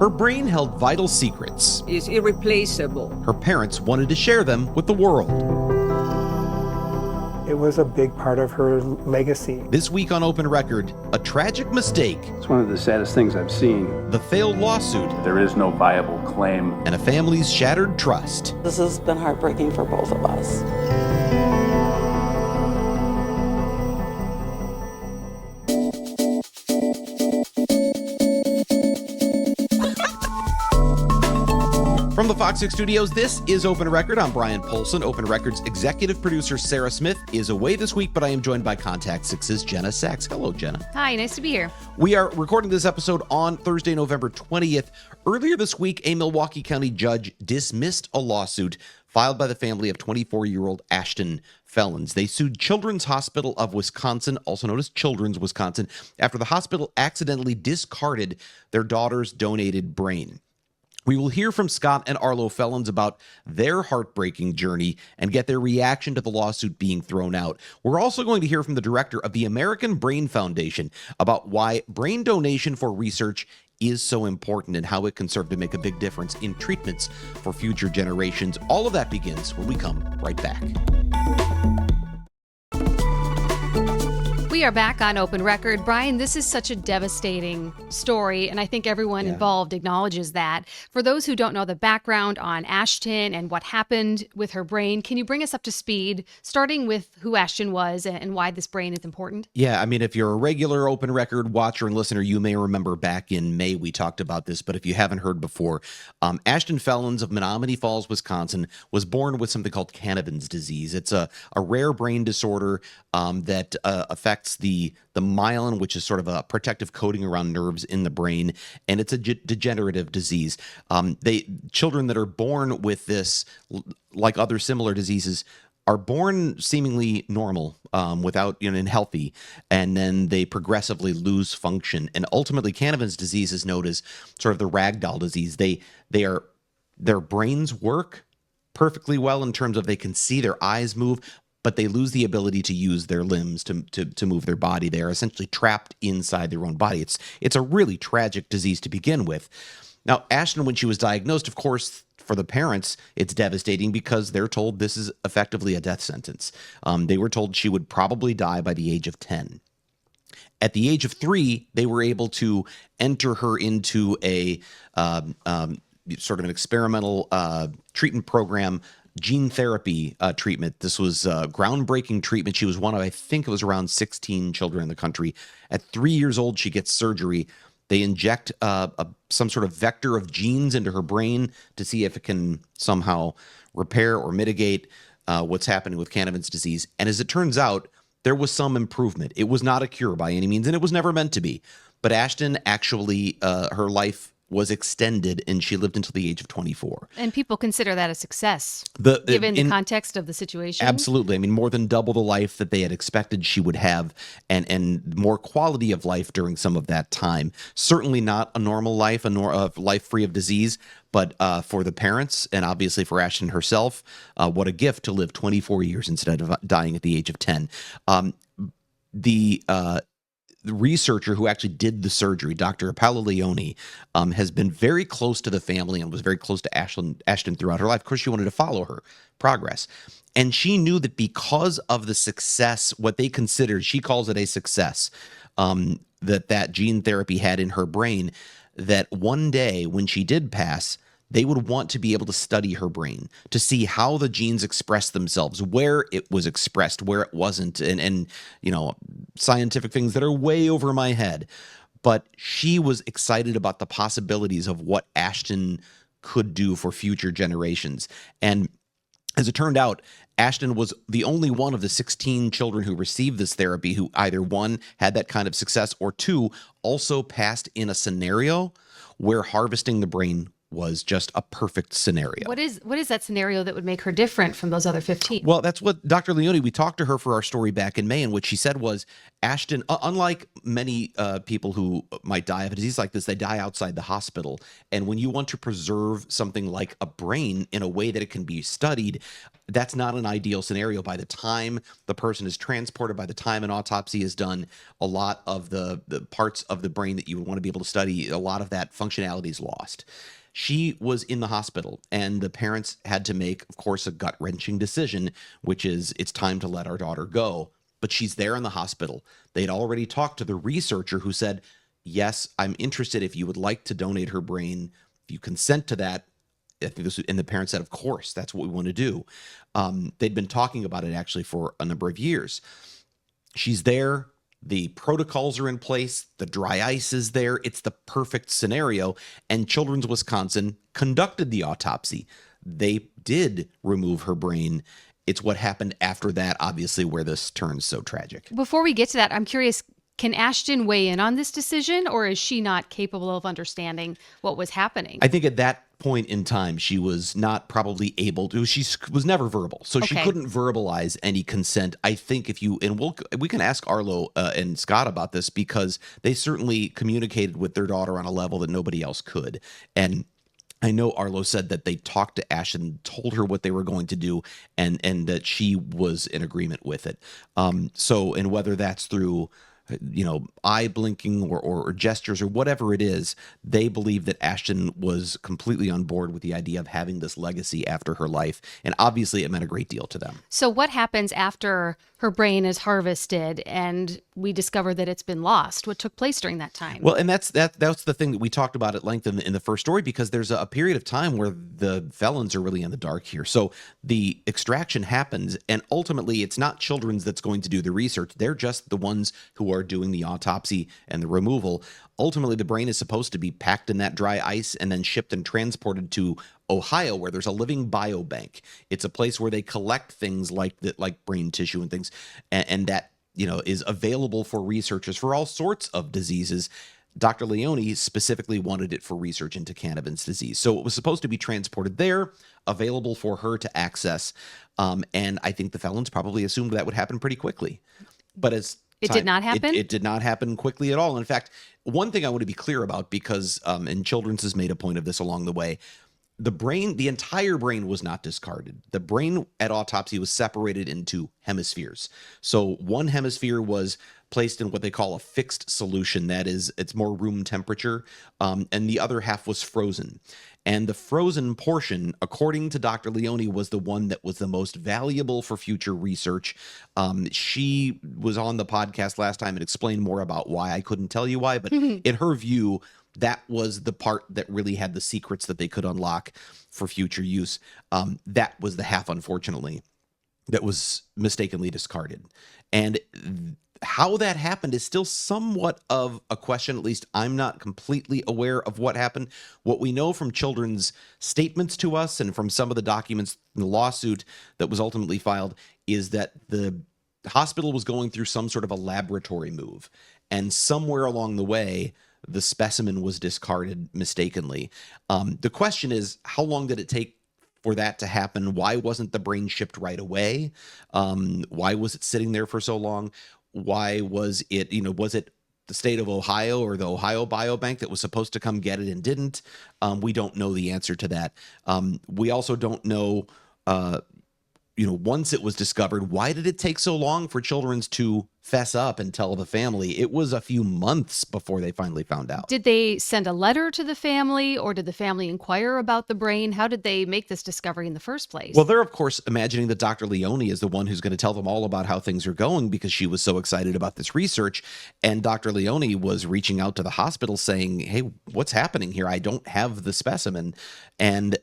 Her brain held vital secrets. It's irreplaceable. Her parents wanted to share them with the world. It was a big part of her legacy. This week on Open Record, a tragic mistake, It's one of the saddest things I've seen. the failed lawsuit, There is no viable claim. and a family's shattered trust. This has been heartbreaking for both of us. From the Fox 6 studios, this is Open Record. I'm Brian Polson. Open Record's executive producer Sarah Smith is away this week, but I am joined by Contact 6's Jenna Sachs. Hello, Jenna. Hi, nice to be here. We are recording this episode on Thursday, November 20th. Earlier this week, a Milwaukee County judge dismissed a lawsuit filed by the family of 24-year-old Ashton Felons. They sued Children's Hospital of Wisconsin, also known as Children's Wisconsin, after the hospital accidentally discarded their daughter's donated brain. We will hear from Scott and Arlo Felons about their heartbreaking journey and get their reaction to the lawsuit being thrown out. We're also going to hear from the director of the American Brain Foundation about why brain donation for research is so important and how it can serve to make a big difference in treatments for future generations. All of that begins when we come right back. We are back on Open Record. Brian, this is such a devastating story, and I think everyone involved acknowledges that. For those who don't know the background on Ashton and what happened with her brain, can you bring us up to speed, starting with who Ashton was and why this brain is important? Yeah, I mean, if you're a regular Open Record watcher and listener, you may remember back in May we talked about this, but if you haven't heard before, Ashton Felons of Menominee Falls, Wisconsin, was born with something called Canavan's disease. It's a rare brain disorder that affects the myelin, which is sort of a protective coating around nerves in the brain, and it's a degenerative disease. Children that are born with this, like other similar diseases, are born seemingly normal, without, and healthy, and then they progressively lose function. And ultimately, Canavan's disease is known as sort of the ragdoll disease. Their brains work perfectly well in terms of they can see, their eyes move, but they lose the ability to use their limbs to move their body. They are essentially trapped inside their own body. It's a really tragic disease to begin with. Now, Ashton, when she was diagnosed, of course, for the parents, it's devastating because they're told this is effectively a death sentence. They were told she would probably die by the age of 10. At the age of 3, they were able to enter her into a sort of an experimental treatment program, gene therapy treatment. This was groundbreaking treatment. She was one of, I think it was around 16 children in the country. At 3 years old, she gets surgery. They inject some sort of vector of genes into her brain to see if it can somehow repair or mitigate what's happening with Canavan's disease. And as it turns out, there was some improvement. It was not a cure by any means, and it was never meant to be. But Ashton actually, her life was extended, and she lived until the age of 24. And people consider that a success, given the context of the situation. Absolutely. I mean, more than double the life that they had expected she would have, and more quality of life during some of that time. Certainly not a normal life, a life free of disease, but for the parents and obviously for Ashton herself, what a gift to live 24 years instead of dying at the age of 10. The researcher who actually did the surgery, Dr. Paola Leone, has been very close to the family and was very close to Ashton throughout her life. Of course, she wanted to follow her progress. And she knew that because of the success, what they considered, she calls it a success, that gene therapy had in her brain, that one day when she did pass, they would want to be able to study her brain to see how the genes express themselves, where it was expressed, where it wasn't, and scientific things that are way over my head. But she was excited about the possibilities of what Ashton could do for future generations. And as it turned out, Ashton was the only one of the 16 children who received this therapy who either, one, had that kind of success, or two, also passed in a scenario where harvesting the brain was just a perfect scenario. What is that scenario that would make her different from those other 15? Well, that's what Dr. Leone, we talked to her for our story back in May, and what she said was Ashton, unlike many people who might die of a disease like this, they die outside the hospital. And when you want to preserve something like a brain in a way that it can be studied, that's not an ideal scenario. By the time the person is transported, by the time an autopsy is done, a lot of the parts of the brain that you would want to be able to study, a lot of that functionality is lost. She was in the hospital, and the parents had to make, of course, a gut-wrenching decision, which is it's time to let our daughter go. But she's there in the hospital. They'd already talked to the researcher who said, yes, I'm interested if you would like to donate her brain. If you consent to that, I think this, and the parents said, of course, that's what we want to do. They'd been talking about it actually for a number of years. She's there. The protocols are in place. The dry ice is there. It's the perfect scenario. And Children's Wisconsin conducted the autopsy. They did remove her brain. It's what happened after that, obviously, where this turns so tragic. Before we get to that, I'm curious, can Ashton weigh in on this decision, or is she not capable of understanding what was happening? I think at that point in time, she was not probably able to. She was never verbal, so she couldn't verbalize any consent. I think if you, and we can ask Arlo and Scott about this, because they certainly communicated with their daughter on a level that nobody else could. And I know Arlo said that they talked to Ashton, told her what they were going to do, and that she was in agreement with it. So, and whether that's through eye blinking or gestures or whatever it is, they believe that Ashton was completely on board with the idea of having this legacy after her life. And obviously it meant a great deal to them. So what happens after her brain is harvested and we discover that it's been lost? What took place during that time? Well, and that's the thing that we talked about at length in the first story, because there's a period of time where the felons are really in the dark here. So the extraction happens, and ultimately it's not Children's that's going to do the research. They're just the ones who are doing the autopsy and the removal. Ultimately, the brain is supposed to be packed in that dry ice and then shipped and transported to Ohio, where there's a living biobank. It's a place where they collect things like brain tissue and things, and that is available for researchers for all sorts of diseases. Dr. Leone specifically wanted it for research into Canavan's disease. So it was supposed to be transported there, available for her to access. And I think the felons probably assumed that would happen pretty quickly. But it did not happen? It did not happen quickly at all. In fact, one thing I want to be clear about, because and Children's has made a point of this along the way, the entire brain was not discarded. The brain at autopsy was separated into hemispheres. So one hemisphere was placed in what they call a fixed solution. That is, it's more room temperature. And the other half was frozen. And the frozen portion, according to Dr. Leone, was the one that was the most valuable for future research. She was on the podcast last time and explained more about why. I couldn't tell you why, but in her view, that was the part that really had the secrets that they could unlock for future use. That was the half, unfortunately, that was mistakenly discarded. And how that happened is still somewhat of a question. At least I'm not completely aware of what happened. What we know from Children's statements to us and from some of the documents in the lawsuit that was ultimately filed is that the hospital was going through some sort of a laboratory move. And somewhere along the way, the specimen was discarded mistakenly. The question is, how long did it take for that to happen? Why wasn't the brain shipped right away? Why was it sitting there for so long? Why was it, was it the state of Ohio or the Ohio Biobank that was supposed to come get it and didn't? We don't know the answer to that. We also don't know, once it was discovered, why did it take so long for Children's to fess up and tell the family? It was a few months before they finally found out. Did they send a letter to the family, or did the family inquire about the brain? How did they make this discovery in the first place? Well, they're, of course, imagining that Dr. Leone is the one who's going to tell them all about how things are going, because she was so excited about this research. And Dr. Leone was reaching out to the hospital saying, hey, what's happening here? I don't have the specimen. And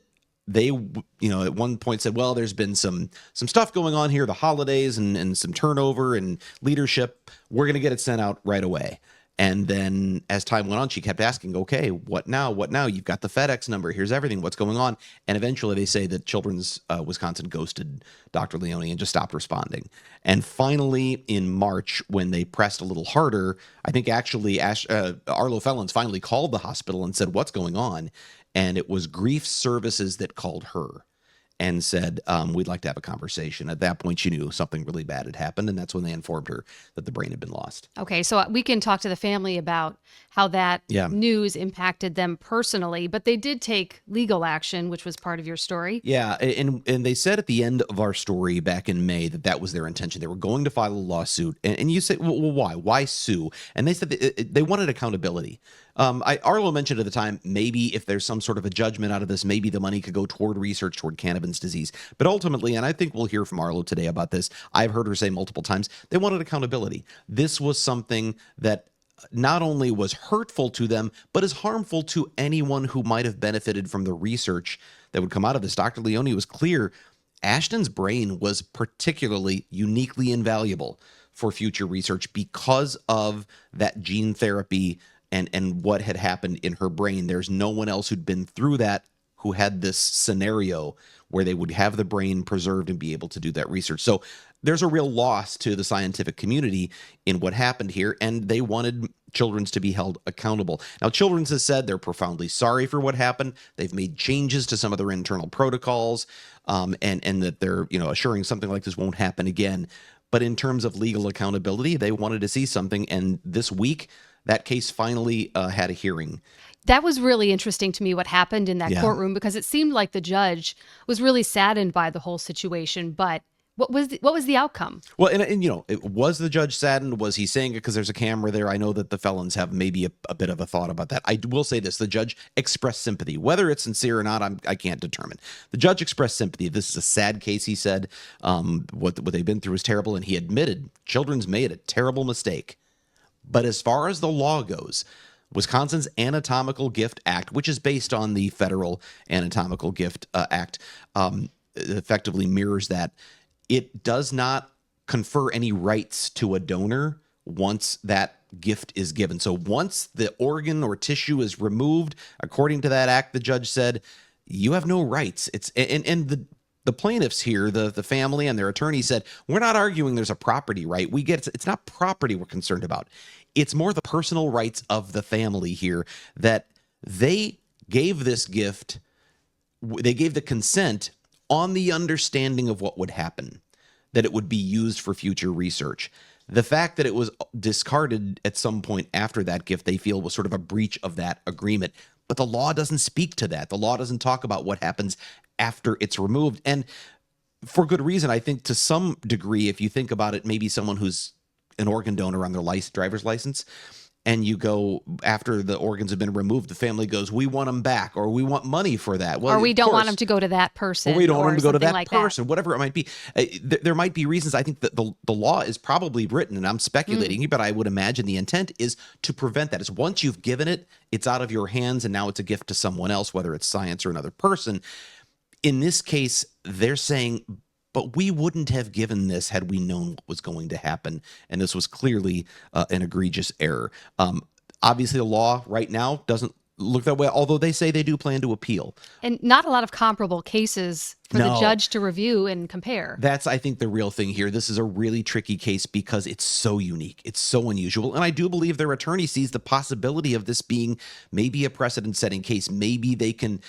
they, at one point said, well, there's been some stuff going on here, the holidays and some turnover and leadership. We're going to get it sent out right away. And then as time went on, she kept asking, okay, what now? What now? You've got the FedEx number. Here's everything. What's going on? And eventually they say that Children's Wisconsin ghosted Dr. Leone and just stopped responding. And finally, in March, when they pressed a little harder, I think actually Arlo Felons finally called the hospital and said, what's going on? and it was grief services that called her and said, we'd like to have a conversation. At that point, she knew something really bad had happened, and that's when they informed her that the brain had been lost. Okay, so we can talk to the family about how that news impacted them personally, but they did take legal action, which was part of your story. Yeah, and they said at the end of our story back in May that was their intention. They were going to file a lawsuit, and you say, well, why? Why sue? And they said they wanted accountability. Arlo mentioned at the time, maybe if there's some sort of a judgment out of this, maybe the money could go toward research toward Canavan's disease. But ultimately, and I think we'll hear from Arlo today about this, I've heard her say multiple times, they wanted accountability. This was something that not only was hurtful to them, but is harmful to anyone who might have benefited from the research that would come out of this. Dr. Leone was clear. Ashton's brain was particularly uniquely invaluable for future research because of that gene therapy and what had happened in her brain. There's no one else who'd been through that who had this scenario where they would have the brain preserved and be able to do that research. So there's a real loss to the scientific community in what happened here, and they wanted Children's to be held accountable. Now, Children's has said they're profoundly sorry for what happened. They've made changes to some of their internal protocols, and that they're assuring something like this won't happen again. But in terms of legal accountability, they wanted to see something, and this week, that case finally had a hearing. That was really interesting to me what happened in that courtroom, because it seemed like the judge was really saddened by the whole situation. But what was the outcome? Well, and was the judge saddened? Was he saying it because there's a camera there? I know that the felons have maybe a bit of a thought about that. I will say this: the judge expressed sympathy. Whether it's sincere or not, I can't determine. The judge expressed sympathy. This is a sad case, he said. What they've been through is terrible, and he admitted Children's made a terrible mistake. But as far as the law goes, Wisconsin's Anatomical Gift Act, which is based on the Federal Anatomical Gift Act, effectively mirrors that. It does not confer any rights to a donor once that gift is given. So once the organ or tissue is removed, according to that act, the judge said, you have no rights. The plaintiffs here, the family and their attorney said, we're not arguing there's a property right. We get it's not property we're concerned about. It's more the personal rights of the family here, that they gave this gift. They gave the consent on the understanding of what would happen, that it would be used for future research. The fact that it was discarded at some point after that gift, they feel, was sort of a breach of that agreement. But the law doesn't speak to that. The law doesn't talk about what happens after it's removed. And for good reason, I think to some degree, if you think about it, maybe someone who's an organ donor on their driver's license, and you go, after the organs have been removed, the family goes, we want them back, or we want money for that. Well, or we don't want them to go to that person. Or we don't want them to go to that like person, whatever it might be. There might be reasons. I think that the law is probably written, and I'm speculating, but I would imagine the intent is to prevent that. Is once you've given it, it's out of your hands, and now it's a gift to someone else, whether it's science or another person. In this case, they're saying, but we wouldn't have given this had we known what was going to happen. And this was clearly an egregious error. Obviously, the law right now doesn't look that way, although they say they do plan to appeal. And not a lot of comparable cases for the judge to review and compare. That's, I think, the real thing here. This is a really tricky case because it's so unique. It's so unusual. And I do believe their attorney sees the possibility of this being maybe a precedent-setting case. Maybe they can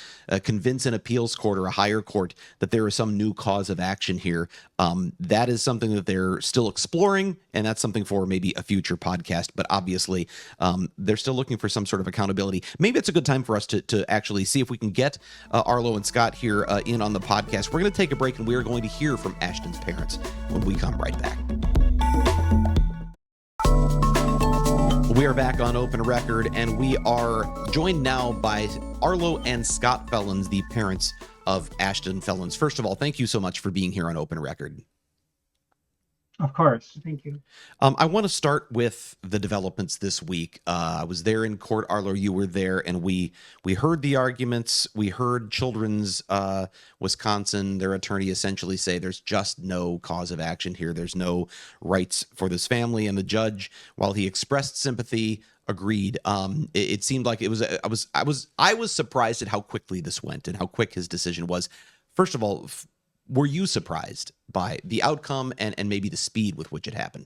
convince an appeals court or a higher court that there is some new cause of action here. That is something that they're still exploring, and that's something for maybe a future podcast. But obviously, they're still looking for some sort of accountability. Maybe it's a good time for us to actually see if we can get Arlo and Scott here in on the podcast. We're going to take a break, and we are going to hear from Ashton's parents when we come right back. We are back on Open Record, and we are joined now by Arlo and Scott Felons, the parents of Ashton Felons. First of all, thank you so much for being here on Open Record. Of course. Thank you. I want to start with the developments this week. I was there in court. Arlo, you were there, and we heard the arguments. We heard Children's Wisconsin, their attorney, essentially say there's just no cause of action here. There's no rights for this family. And the judge, while he expressed sympathy, agreed. It seemed like it was. I was surprised at how quickly this went and how quick his decision was. First of all, were you surprised by the outcome and maybe the speed with which it happened?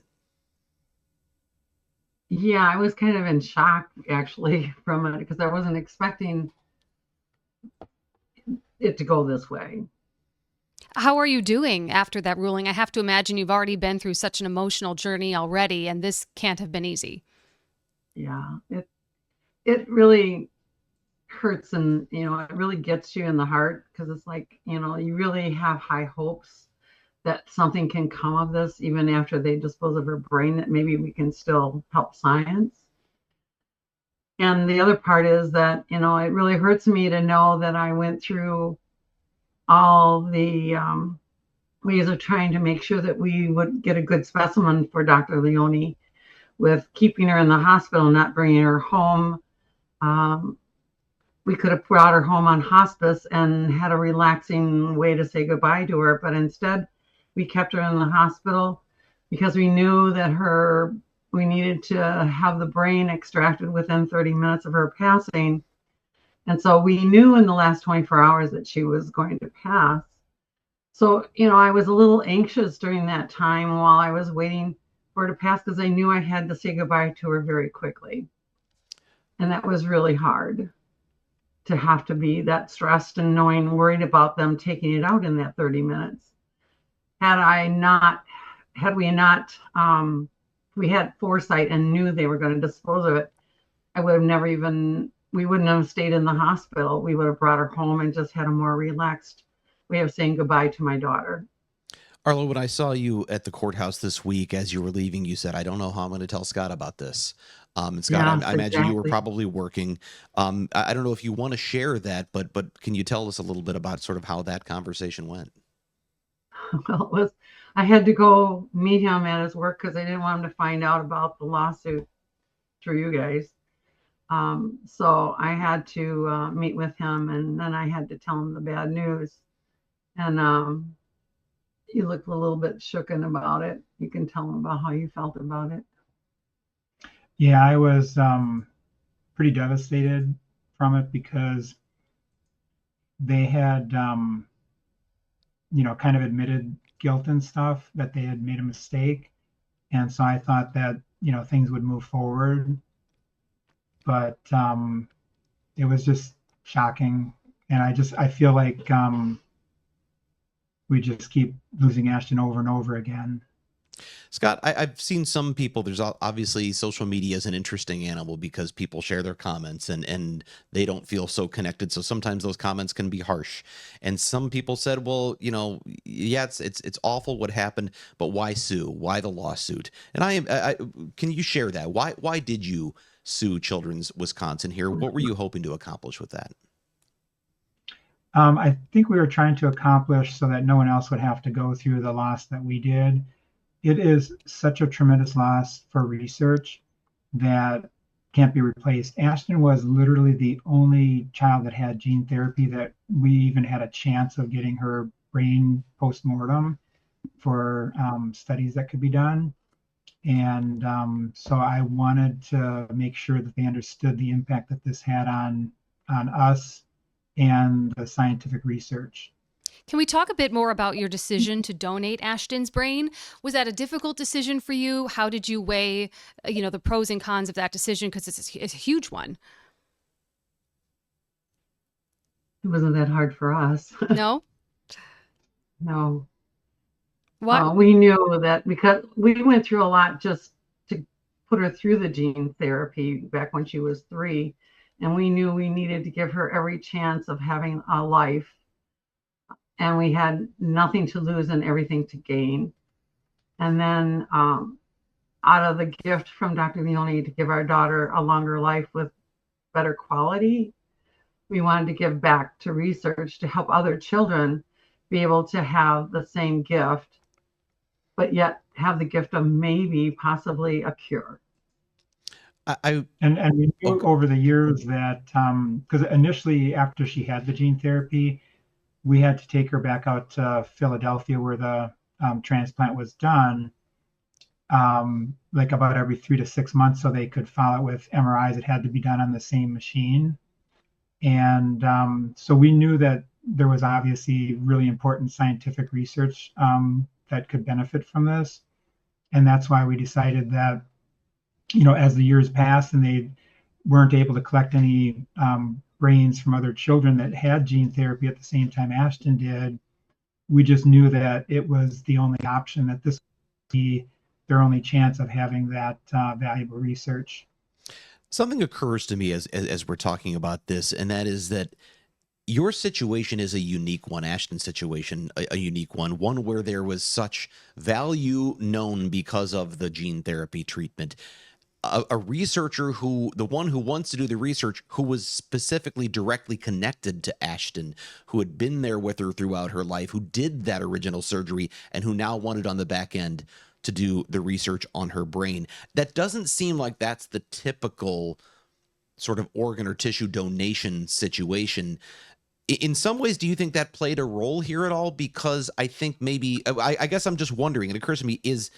Yeah, I was kind of in shock, actually, from it, because I wasn't expecting it to go this way. How are you doing after that ruling? I have to imagine you've already been through such an emotional journey already, and this can't have been easy. Yeah, it really hurts, and it really gets you in the heart, because it's like, you really have high hopes that something can come of this, even after they dispose of her brain, that maybe we can still help science. And the other part is that, it really hurts me to know that I went through all the ways of trying to make sure that we would get a good specimen for Dr. Leone, with keeping her in the hospital, not bringing her home. We could have brought her home on hospice and had a relaxing way to say goodbye to her, but instead we kept her in the hospital because we knew that we needed to have the brain extracted within 30 minutes of her passing. And so we knew in the last 24 hours that she was going to pass. So, I was a little anxious during that time while I was waiting for her to pass, because I knew I had to say goodbye to her very quickly. And that was really hard, to have to be that stressed and worried about them taking it out in that 30 minutes. We had foresight and knew they were going to dispose of it, we wouldn't have stayed in the hospital. We would have brought her home and just had a more relaxed way of saying goodbye to my daughter. Arlo, when I saw you at the courthouse this week, as you were leaving, you said, "I don't know how I'm going to tell Scott about this." And Scott, Yes, I imagine you were exactly. probably working. I don't know if you want to share that, but can you tell us a little bit about sort of how that conversation went? Well, I had to go meet him at his work because I didn't want him to find out about the lawsuit through you guys. So I had to meet with him, and then I had to tell him the bad news. And he looked a little bit shooken about it. You can tell him about how you felt about it. Yeah, I was pretty devastated from it, because they had, kind of admitted guilt and stuff, that they had made a mistake. And so I thought that, things would move forward. But it was just shocking. And I feel like we just keep losing Ashton over and over again. Scott, I've seen some people, there's obviously social media is an interesting animal because people share their comments and they don't feel so connected. So sometimes those comments can be harsh. And some people said, well, yeah, it's awful what happened, but why sue? Why the lawsuit? And I can you share that? Why did you sue Children's Wisconsin here? What were you hoping to accomplish with that? I think we were trying to accomplish so that no one else would have to go through the loss that we did. It is such a tremendous loss for research that can't be replaced. Ashton was literally the only child that had gene therapy that we even had a chance of getting her brain post-mortem for studies that could be done. And so I wanted to make sure that they understood the impact that this had on us and the scientific research. Can we talk a bit more about your decision to donate Ashton's brain? Was that a difficult decision for you? How did you weigh, the pros and cons of that decision? Because it's a huge one. It wasn't that hard for us. No? No. What? We knew that because we went through a lot just to put her through the gene therapy back when she was 3. And we knew we needed to give her every chance of having a life. And we had nothing to lose and everything to gain. And then out of the gift from Dr. Leone to give our daughter a longer life with better quality, we wanted to give back to research to help other children be able to have the same gift, but yet have the gift of maybe possibly a cure. And we knew over the years that, because initially after she had the gene therapy, we had to take her back out to Philadelphia where the transplant was done, like about every 3 to 6 months, so they could follow it with MRIs. It had to be done on the same machine. And so we knew that there was obviously really important scientific research that could benefit from this. And that's why we decided that, as the years passed and they weren't able to collect any brains from other children that had gene therapy at the same time Ashton did. We just knew that it was the only option, that this would be their only chance of having that valuable research. Something occurs to me as we're talking about this, and that is that your situation is a unique one, Ashton's situation, a unique one where there was such value known because of the gene therapy treatment. A researcher the one who wants to do the research, who was specifically directly connected to Ashton, who had been there with her throughout her life, who did that original surgery, and who now wanted on the back end to do the research on her brain. That doesn't seem like that's the typical sort of organ or tissue donation situation. In some ways, do you think that played a role here at all? Because I think maybe, I guess I'm just wondering, it occurs to me, is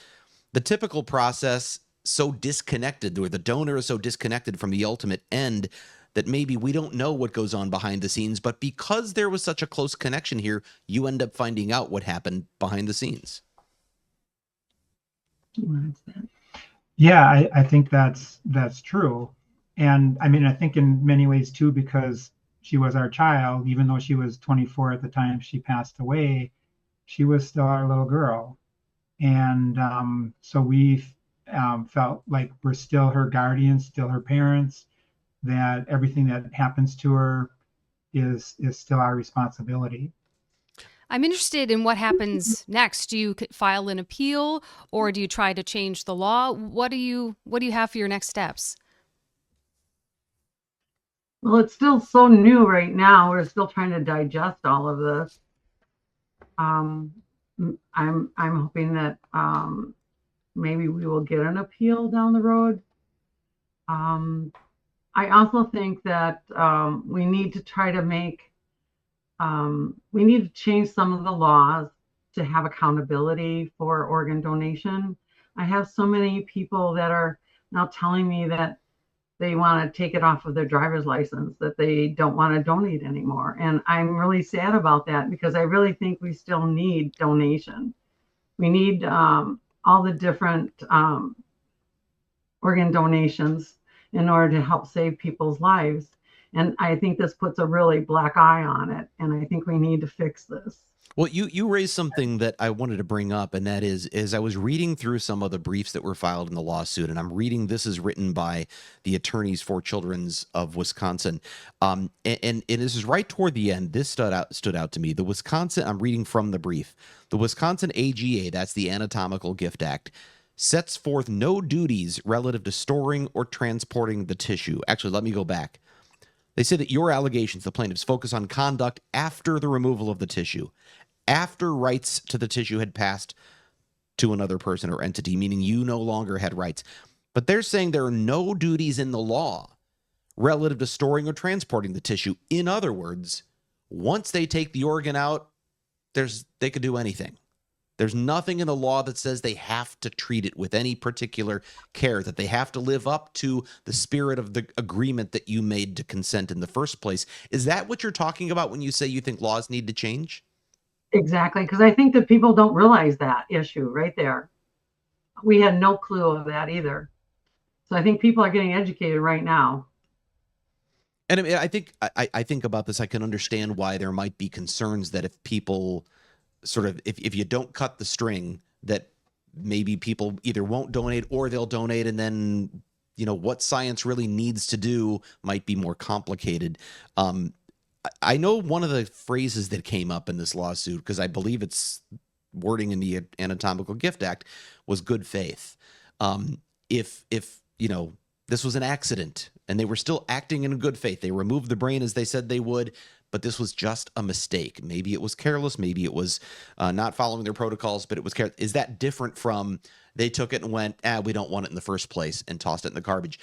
the typical process so disconnected, or the donor is so disconnected from the ultimate end, that maybe we don't know what goes on behind the scenes, but because there was such a close connection here, you end up finding out what happened behind the scenes? Yeah, I think that's true. And I mean, I think in many ways too, because she was our child, even though she was 24 at the time she passed away, she was still our little girl. And so we felt like we're still her guardians, still her parents, that everything that happens to her is still our responsibility. I'm interested in what happens next. Do you file an appeal, or do you try to change the law? What do you have for your next steps? Well, it's still so new right now. We're still trying to digest all of this. I'm hoping that maybe we will get an appeal down the road. I also think that we need to try to we need to change some of the laws to have accountability for organ donation. I have so many people that are now telling me that they want to take it off of their driver's license, that they don't want to donate anymore. And I'm really sad about that, because I really think we still need donation. We need all the different organ donations in order to help save people's lives. And I think this puts a really black eye on it. And I think we need to fix this. Well, you raised something that I wanted to bring up, and that is I was reading through some of the briefs that were filed in the lawsuit, and I'm reading, this is written by the attorneys for Children's of Wisconsin, and this is right toward the end. This stood out to me. The Wisconsin, I'm reading from the brief, the Wisconsin AGA, that's the Anatomical Gift Act, sets forth no duties relative to storing or transporting the tissue. Actually, let me go back. They say that your allegations, the plaintiffs, focus on conduct after the removal of the tissue, after rights to the tissue had passed to another person or entity, meaning you no longer had rights. But they're saying there are no duties in the law relative to storing or transporting the tissue. In other words, once they take the organ out, they could do anything. There's nothing in the law that says they have to treat it with any particular care, that they have to live up to the spirit of the agreement that you made to consent in the first place. Is that what you're talking about when you say you think laws need to change? Exactly, because I think that people don't realize that issue right there. We had no clue of that either. So I think people are getting educated right now. And I mean, I think about this, I can understand why there might be concerns that if people sort of, if you don't cut the string, that maybe people either won't donate or they'll donate, and then, you know, what science really needs to do might be more complicated. I know one of the phrases that came up in this lawsuit, because I believe it's wording in the Anatomical Gift Act, was good faith. If you know, this was an accident and they were still acting in good faith, they removed the brain as they said they would, but this was just a mistake. Maybe it was careless, maybe it was not following their protocols, but it was careless. Is that different from they took it and went, we don't want it in the first place, and tossed it in the garbage?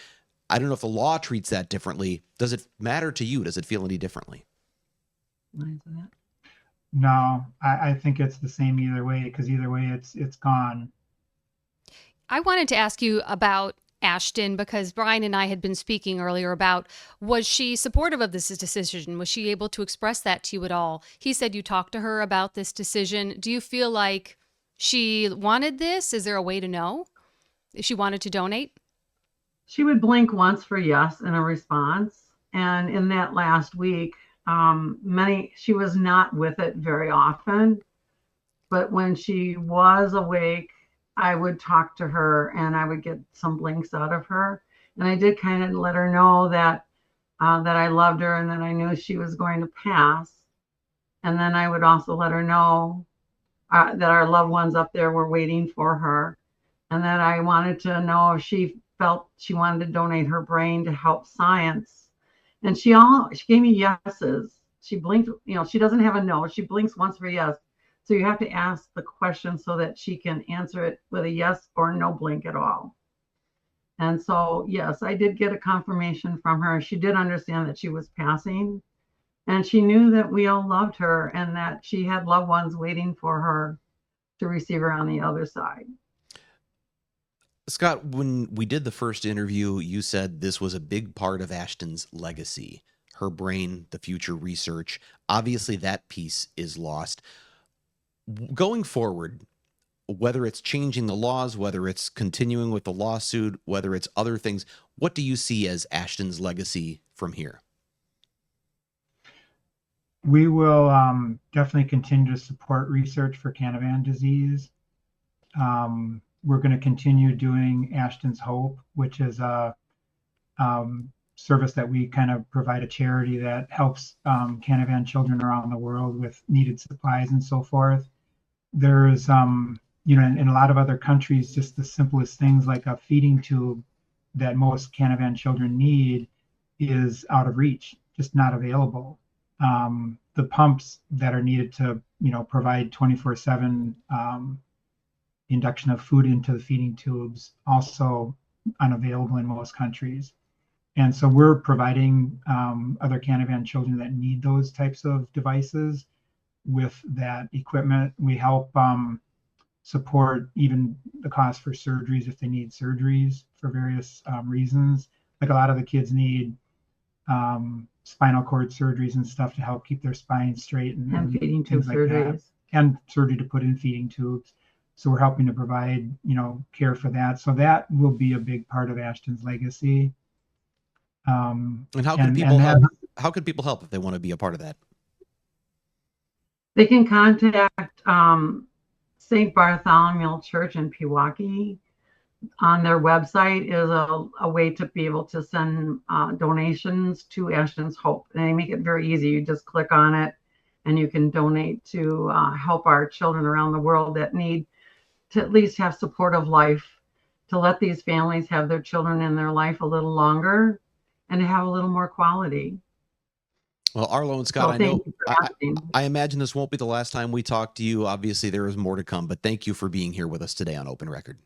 I don't know if the law treats that differently. Does it matter to you? Does it feel any differently? No, I think it's the same either way, because either way it's gone. I wanted to ask you about Ashton, because Brian and I had been speaking earlier about, was she supportive of this decision? Was she able to express that to you at all? He said you talked to her about this decision. Do you feel like she wanted this? Is there a way to know if she wanted to donate? She would blink once for yes in a response. And in that last week, she was not with it very often, but when she was awake, I would talk to her and I would get some blinks out of her. And I did kind of let her know that I loved her and that I knew she was going to pass. And then I would also let her know that our loved ones up there were waiting for her, and that I wanted to know if she felt she wanted to donate her brain to help science. And she gave me yeses. She blinked, she doesn't have a no. She blinks once for yes. So you have to ask the question so that she can answer it with a yes or no blink at all. And so, yes, I did get a confirmation from her. She did understand that she was passing, and she knew that we all loved her and that she had loved ones waiting for her to receive her on the other side. Scott, when we did the first interview, you said this was a big part of Ashton's legacy, her brain, the future research. Obviously, that piece is lost. Going forward, whether it's changing the laws, whether it's continuing with the lawsuit, whether it's other things, what do you see as Ashton's legacy from here? We will definitely continue to support research for Canavan disease. We're going to continue doing Ashton's Hope, which is a service that we kind of provide, a charity that helps Canavan children around the world with needed supplies and so forth. There's, in a lot of other countries, just the simplest things like a feeding tube that most Canavan children need is out of reach, just not available. The pumps that are needed to, provide 24/7 induction of food into the feeding tubes, also unavailable in most countries. And so we're providing other Canavan children that need those types of devices with that equipment. We help support even the cost for surgeries if they need surgeries for various reasons. Like a lot of the kids need spinal cord surgeries and stuff to help keep their spine straight and feeding tube surgeries, and surgery to put in feeding tubes. So we're helping to provide, care for that. So that will be a big part of Ashton's legacy. And how can people help? How can people help if they want to be a part of that? They can contact St. Bartholomew Church in Pewaukee. On their website is a way to be able to send donations to Ashton's Hope. And they make it very easy. You just click on it and you can donate to help our children around the world that need to at least have supportive life, to let these families have their children in their life a little longer and to have a little more quality. Well, Arlo and Scott, I imagine this won't be the last time we talk to you. Obviously, there is more to come, but thank you for being here with us today on Open Record.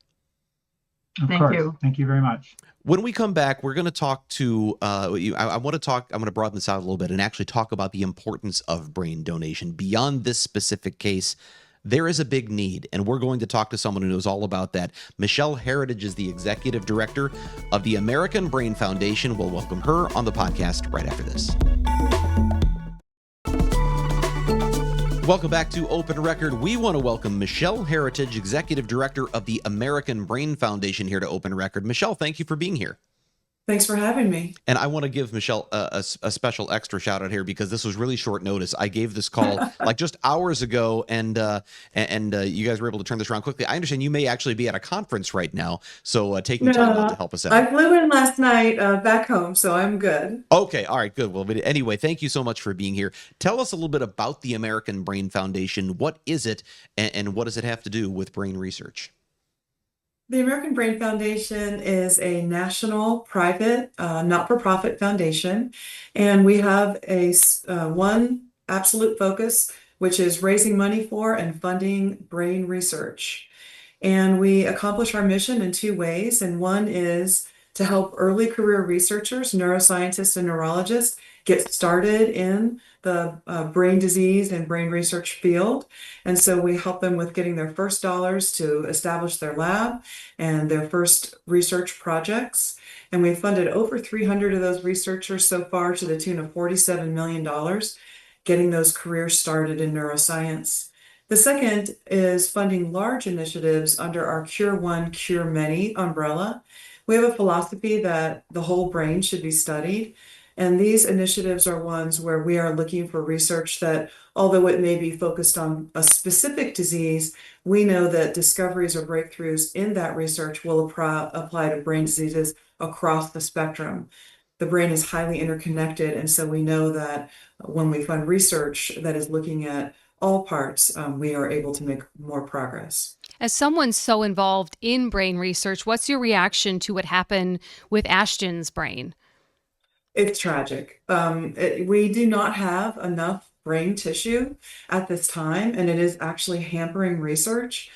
Thank you. Thank you very much. When we come back, we're going to talk to, I'm going to broaden this out a little bit and actually talk about the importance of brain donation. Beyond this specific case, there is a big need, and we're going to talk to someone who knows all about that. Michelle Heritage is the executive director of the American Brain Foundation. We'll welcome her on the podcast right after this. Welcome back to Open Record. We want to welcome Michelle Heritage, Executive Director of the American Brain Foundation, here to Open Record. Michelle, thank you for being here. Thanks for having me. And I want to give Michelle a special extra shout out here because this was really short notice. I gave this call like just hours ago, and you guys were able to turn this around quickly. I understand you may actually be at a conference right now, so taking time out to help us out. I flew in last night back home, so I'm good. Okay, all right, good. Well, but anyway, thank you so much for being here. Tell us a little bit about the American Brain Foundation. What is it, and what does it have to do with brain research? The American Brain Foundation is a national, private, not-for-profit foundation, and we have a one absolute focus, which is raising money for and funding brain research. And we accomplish our mission in two ways, and one is to help early career researchers, neuroscientists, and neurologists get started in the brain disease and brain research field. And so we help them with getting their first dollars to establish their lab and their first research projects. And we've funded over 300 of those researchers so far to the tune of $47 million, getting those careers started in neuroscience. The second is funding large initiatives under our Cure One, Cure Many umbrella. We have a philosophy that the whole brain should be studied. And these initiatives are ones where we are looking for research that, although it may be focused on a specific disease, we know that discoveries or breakthroughs in that research will apply to brain diseases across the spectrum. The brain is highly interconnected, and so we know that when we fund research that is looking at all parts, we are able to make more progress. As someone so involved in brain research, what's your reaction to what happened with Ashton's brain? It's tragic. We do not have enough brain tissue at this time, and it is actually hampering research.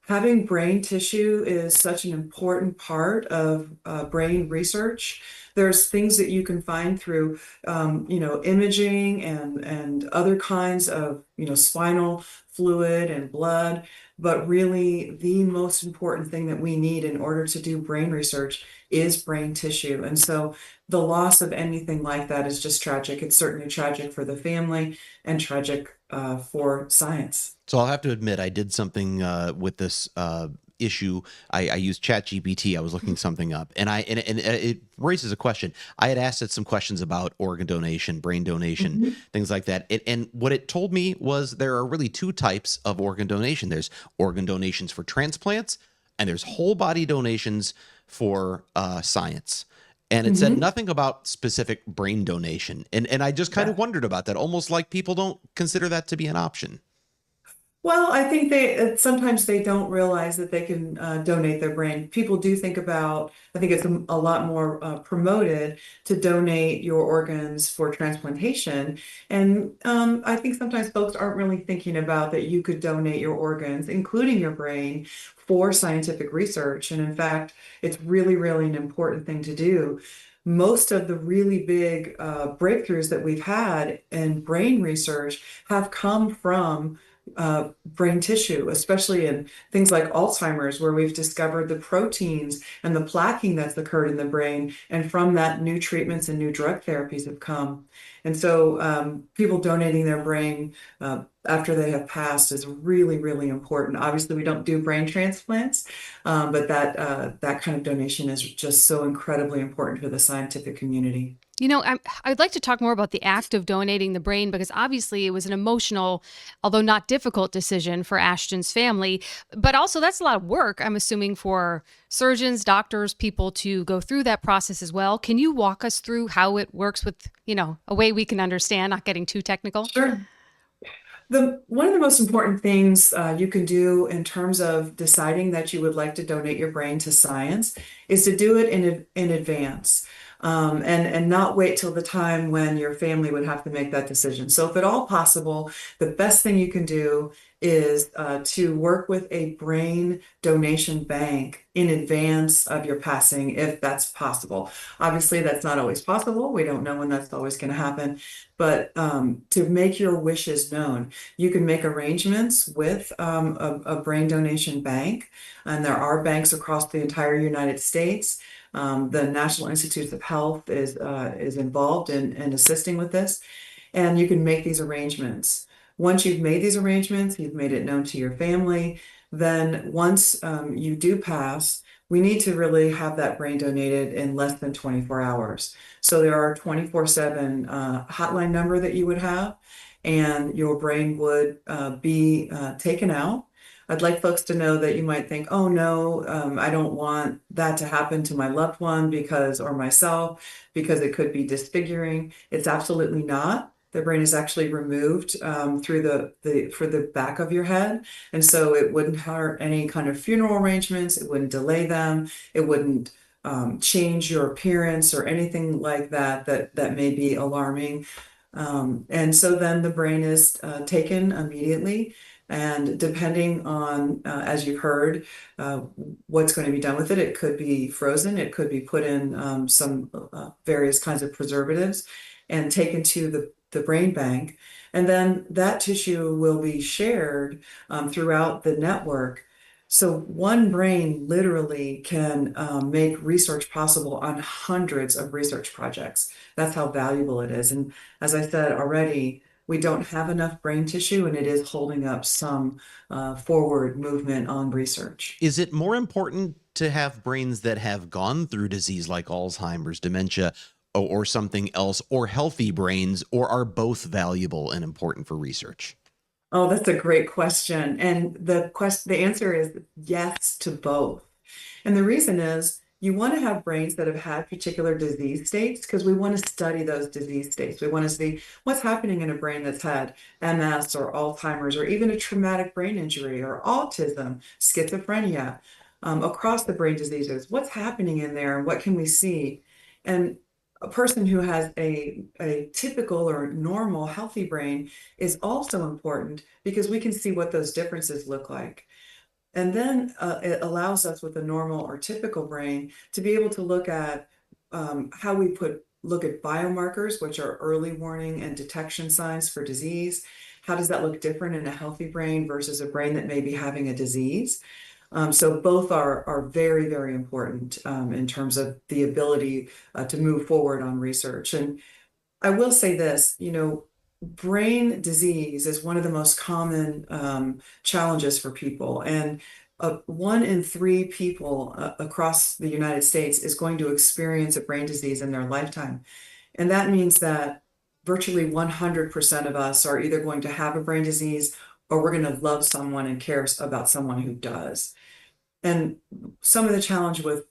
Having brain tissue is such an important part of brain research. There's things that you can find through, imaging and other kinds of, spinal fluid and blood. But really, the most important thing that we need in order to do brain research is brain tissue. And so the loss of anything like that is just tragic. It's certainly tragic for the family and tragic for science. So I'll have to admit, I did something with this issue. I used ChatGPT. I was looking something up, and it raises a question. I had asked it some questions about organ donation, brain donation, things like that. And what it told me was there are really two types of organ donation. There's organ donations for transplants, and there's whole body donations for science. And it said nothing about specific brain donation. And I just kind of wondered about that, almost like people don't consider that to be an option. Well, I think sometimes they don't realize that they can donate their brain. People do think about, I think it's a lot more promoted to donate your organs for transplantation. And I think sometimes folks aren't really thinking about that you could donate your organs, including your brain, for scientific research. And in fact, it's really, really an important thing to do. Most of the really big breakthroughs that we've had in brain research have come from brain tissue, especially in things like Alzheimer's, where we've discovered the proteins and the plaquing that's occurred in the brain. And from that, new treatments and new drug therapies have come. And so people donating their brain after they have passed is really, really important. Obviously, we don't do brain transplants, but that kind of donation is just so incredibly important for the scientific community. I'd like to talk more about the act of donating the brain, because obviously it was an emotional, although not difficult, decision for Ashton's family. But also that's a lot of work, I'm assuming, for surgeons, doctors, people to go through that process as well. Can you walk us through how it works with, a way we can understand, not getting too technical? Sure. One of the most important things you can do in terms of deciding that you would like to donate your brain to science is to do it in advance. And not wait till the time when your family would have to make that decision. So if at all possible, the best thing you can do is to work with a brain donation bank in advance of your passing, if that's possible. Obviously, that's not always possible. We don't know when that's always going to happen. But to make your wishes known, you can make arrangements with a brain donation bank. And there are banks across the entire United States. The National Institutes of Health is involved in assisting with this, and you can make these arrangements. Once you've made these arrangements, you've made it known to your family, then once you do pass, we need to really have that brain donated in less than 24 hours. So there are 24/7 hotline number that you would have, and your brain would be taken out. I'd like folks to know that you might think, oh no, I don't want that to happen to my loved one or myself, because it could be disfiguring. It's absolutely not. The brain is actually removed through for the back of your head. And so it wouldn't hurt any kind of funeral arrangements. It wouldn't delay them. It wouldn't change your appearance or anything like that may be alarming. And so then the brain is taken immediately. And depending on, as you've heard, what's going to be done with it, it could be frozen, it could be put in some various kinds of preservatives and taken to the brain bank. And then that tissue will be shared throughout the network. So one brain literally can make research possible on hundreds of research projects. That's how valuable it is. And as I said already, we don't have enough brain tissue, and it is holding up some forward movement on research. Is it more important to have brains that have gone through disease like Alzheimer's, dementia, or something else, or healthy brains, or are both valuable and important for research? Oh, that's a great question. And the answer is yes to both. And the reason is you want to have brains that have had particular disease states because we want to study those disease states. We want to see what's happening in a brain that's had MS or Alzheimer's or even a traumatic brain injury or autism, schizophrenia, across the brain diseases. What's happening in there and what can we see? And a person who has a typical or normal healthy brain is also important because we can see what those differences look like. And then it allows us with a normal or typical brain to be able to look at how we look at biomarkers, which are early warning and detection signs for disease. How does that look different in a healthy brain versus a brain that may be having a disease? So both are very, very important in terms of the ability to move forward on research. And I will say this, brain disease is one of the most common challenges for people. And 1 in 3 people across the United States is going to experience a brain disease in their lifetime. And that means that virtually 100% of us are either going to have a brain disease or we're going to love someone and care about someone who does. And some of the challenge with,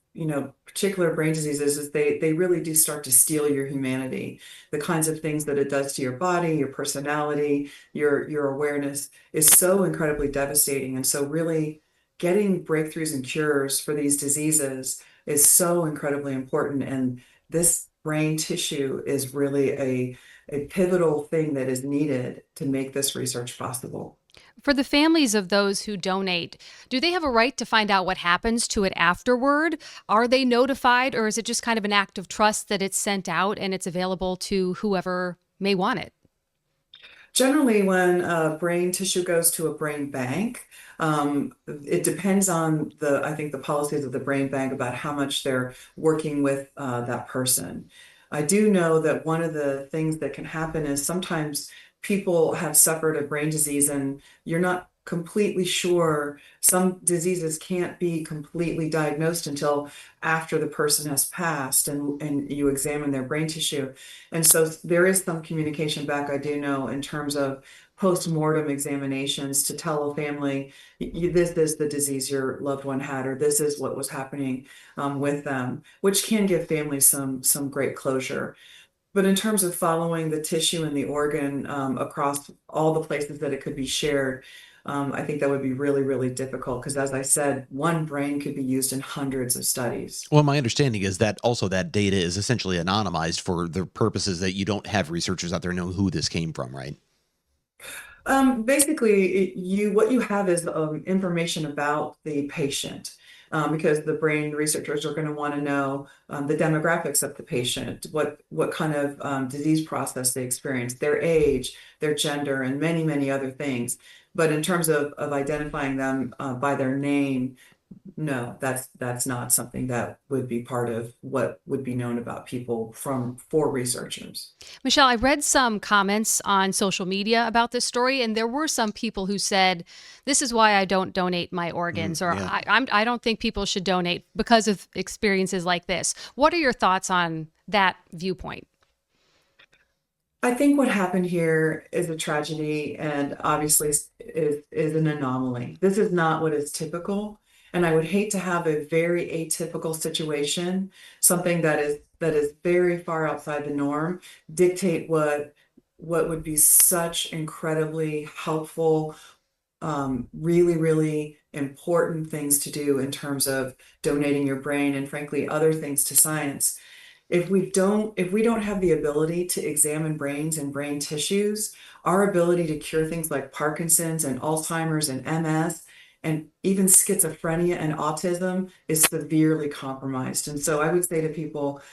particular brain diseases is they really do start to steal your humanity. The kinds of things that it does to your body, your personality, your awareness is so incredibly devastating. And so really getting breakthroughs and cures for these diseases is so incredibly important. And this brain tissue is really a pivotal thing that is needed to make this research possible. For the families of those who donate, do they have a right to find out what happens to it afterward? Are they notified, or is it just kind of an act of trust that it's sent out and it's available to whoever may want it? Generally, when brain tissue goes to a brain bank, it depends on I think the policies of the brain bank about how much they're working with that person. I do know that one of the things that can happen is sometimes people have suffered a brain disease and you're not completely sure. Some diseases can't be completely diagnosed until after the person has passed and you examine their brain tissue. And so there is some communication back, I do know, in terms of post-mortem examinations to tell a family, this is the disease your loved one had, or this is what was happening with them, which can give families some great closure. But in terms of following the tissue and the organ across all the places that it could be shared, I think that would be really, really difficult because, as I said, one brain could be used in hundreds of studies. Well, my understanding is that also that data is essentially anonymized for the purposes that you don't have researchers out there know who this came from, right? Basically, what you have is information about the patient. Because the brain researchers are going to want to know the demographics of the patient, what kind of disease process they experience, their age, their gender, and many, many other things. But in terms of identifying them by their name, no, that's not something that would be part of what would be known about people for researchers. Michelle, I read some comments on social media about this story, and there were some people who said, this is why I don't donate my organs, or yeah. I don't think people should donate because of experiences like this. What are your thoughts on that viewpoint? I think what happened here is a tragedy and obviously is an anomaly. This is not what is typical. And I would hate to have a very atypical situation, something that is very far outside the norm, dictate what would be such incredibly helpful, really, really important things to do in terms of donating your brain and frankly other things to science. If we don't have the ability to examine brains and brain tissues, our ability to cure things like Parkinson's and Alzheimer's and MS and even schizophrenia and autism is severely compromised. And so I would say to people,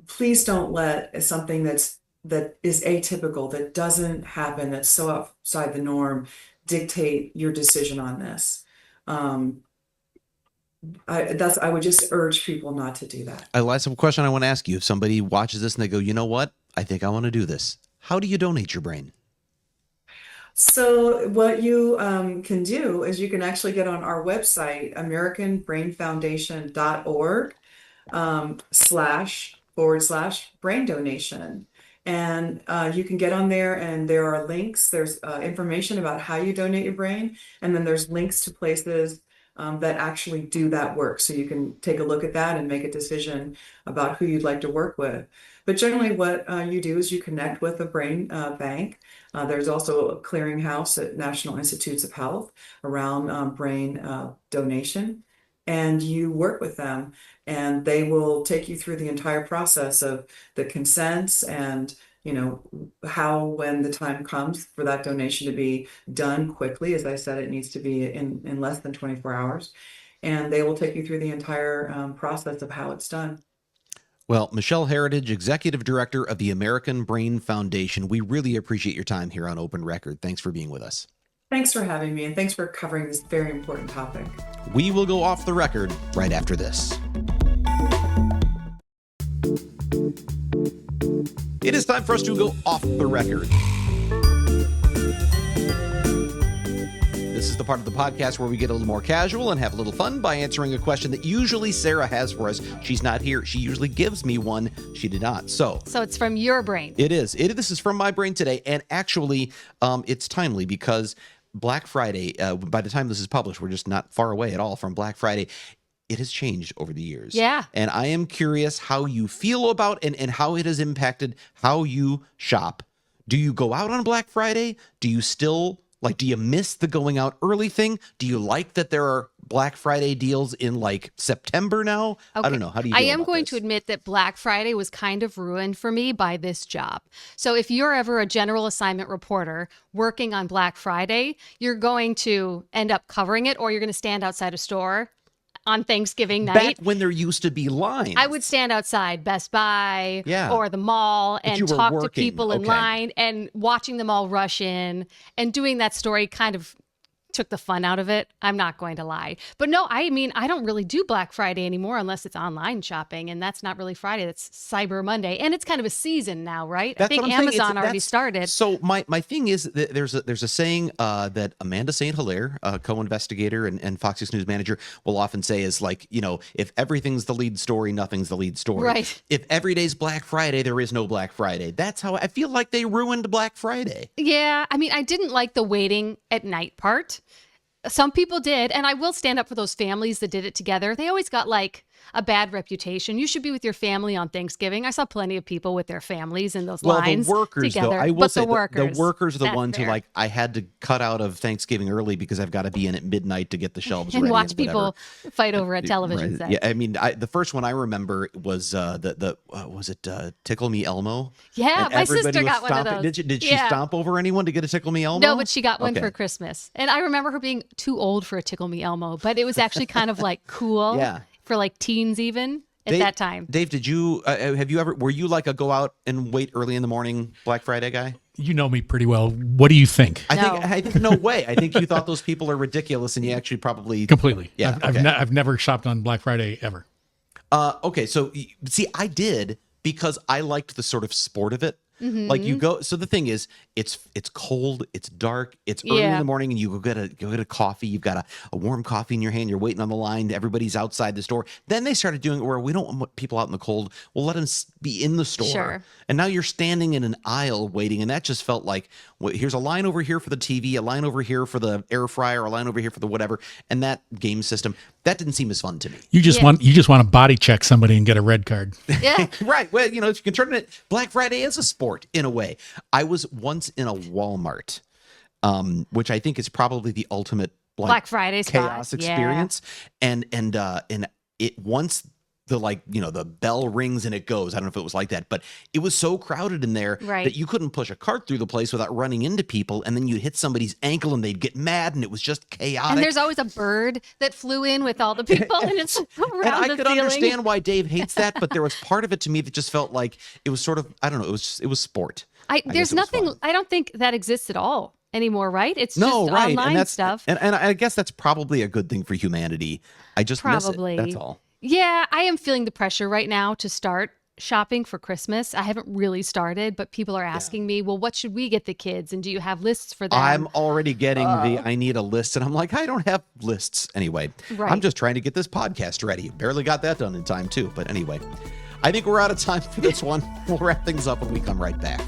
please don't let something that is atypical, that doesn't happen, that's so outside the norm, dictate your decision on this. I would just urge people not to do that. Last question I want to ask you. If somebody watches this and they go, you know what? I think I want to do this. How do you donate your brain? So what you can do is you can actually get on our website, AmericanBrainFoundation.org. // brain donation. And you can get on there, and there are links. There's information about how you donate your brain, and then there's links to places that actually do that work. So you can take a look at that and make a decision about who you'd like to work with. But generally, what you do is you connect with a brain bank. There's also a clearinghouse at National Institutes of Health around brain donation, and you work with them, and they will take you through the entire process of the consents and how, when the time comes for that donation to be done quickly. As I said, it needs to be in less than 24 hours. And they will take you through the entire process of how it's done. Well, Michelle Heritage, Executive Director of the American Brain Foundation, we really appreciate your time here on Open Record. Thanks for being with us. Thanks for having me, and thanks for covering this very important topic. We will go off the record right after this. It is time for us to go off the record. This is the part of the podcast where we get a little more casual and have a little fun by answering a question that usually Sarah has for us. She's not here. She usually gives me one. She did not. So it's from your brain. It is. This is from my brain today. And actually, it's timely because Black Friday, by the time this is published, we're just not far away at all from Black Friday. It has changed over the years. Yeah. And I am curious how you feel about and how it has impacted how you shop. Do you go out on Black Friday? Do you still, do you miss the going out early thing? Do you like that there are Black Friday deals in September now? Okay. I don't know. How do you feel I am about going this? to admit that Black Friday was kind of ruined for me by this job. So if you're ever a general assignment reporter working on Black Friday, you're going to end up covering it, or you're going to stand outside a store on Thanksgiving night. Back when there used to be lines. I would stand outside Best Buy Yeah. or the mall But you and were talk to working. people in Okay. line, and watching them all rush in, and doing that story kind of took the fun out of it. I'm not going to lie. But no, I mean, I don't really do Black Friday anymore unless it's online shopping, and that's not really Friday. That's Cyber Monday. And it's kind of a season now, right? I think what I'm saying. Amazon already started. So my thing is that there's a saying that Amanda St. Hilaire, co-investigator and Fox 6 News manager, will often say is if everything's the lead story, nothing's the lead story. Right. If every day's Black Friday, there is no Black Friday. That's how I feel like they ruined Black Friday. Yeah, I mean, I didn't like the waiting at night part. Some people did, and I will stand up for those families that did it together. They always got a bad reputation. You should be with your family on Thanksgiving. I saw plenty of people with their families in those lines the workers, together. though, I will say the workers, the workers are the that's ones fair. who I had to cut out of Thanksgiving early because I've got to be in at midnight to get the shelves and ready watch and whatever. people fight over a television Right. set. Yeah, I mean, the first one I remember was was it Tickle Me Elmo? Yeah, And my everybody sister was got one of stomping. those. Did she stomp over anyone to get a Tickle Me Elmo? No, but she got one Okay. for Christmas. And I remember her being too old for a Tickle Me Elmo, but it was actually kind of cool Yeah. for teens even at that time. Dave, did you were you a go out and wait early in the morning Black Friday guy? You know me pretty well. What do you think? I think no way. I think you thought those people are ridiculous, and you actually probably Completely. Yeah, I've never shopped on Black Friday ever. Okay, so see, I did because I liked the sort of sport of it. Mm-hmm. You go. So the thing is, it's cold, it's dark, it's early in the morning, and you go get a coffee. You've got a warm coffee in your hand. You're waiting on the line. Everybody's outside the store. Then they started doing it where we don't want people out in the cold. We'll let them be in the store. Sure. And now you're standing in an aisle waiting, and that just felt like here's a line over here for the TV, a line over here for the air fryer, a line over here for the whatever, and that game system that didn't seem as fun to me. You just want to body check somebody and get a red card. Yeah. Right. Well, if you can turn it, Black Friday is a sport in a way. I was once in a Walmart, which I think is probably the ultimate Black Friday chaos spot. experience. And it once the bell rings and it goes. I don't know if it was like that, but it was so crowded in there that you couldn't push a cart through the place without running into people. And then you'd hit somebody's ankle and they'd get mad, and it was just chaotic. And there's always a bird that flew in with all the people, and it's around And I the could ceiling. understand why Dave hates that, but there was part of it to me that just felt like it was sort of, I don't know, it was sport. There's guess it was nothing. fun. I don't think that exists at all anymore, right? It's No, just right. online And that's stuff. And I guess that's probably a good thing for humanity. I just Probably. miss it. That's all. Yeah, I am feeling the pressure right now to start shopping for Christmas. I haven't really started, but people are asking me, well, what should we get the kids? And do you have lists for them? I'm already getting I need a list, and I'm like, I don't have lists. Anyway, Right. I'm just trying to get this podcast ready. Barely got that done in time, too. But anyway, I think we're out of time for this one. We'll wrap things up when we come right back.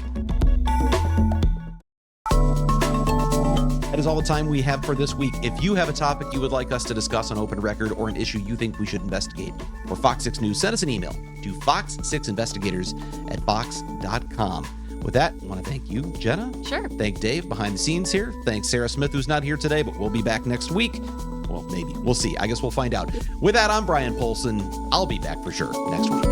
That is all the time we have for this week. If you have a topic you would like us to discuss on Open Record or an issue you think we should investigate for Fox 6 News, send us an email to fox6investigators@fox.com. With that, I want to thank you, Jenna. Sure. Thank Dave behind the scenes here. Thanks Sarah Smith, who's not here today, but we'll be back next week. Well, maybe. We'll see. I guess we'll find out. With that, I'm Brian Polson. I'll be back for sure next week.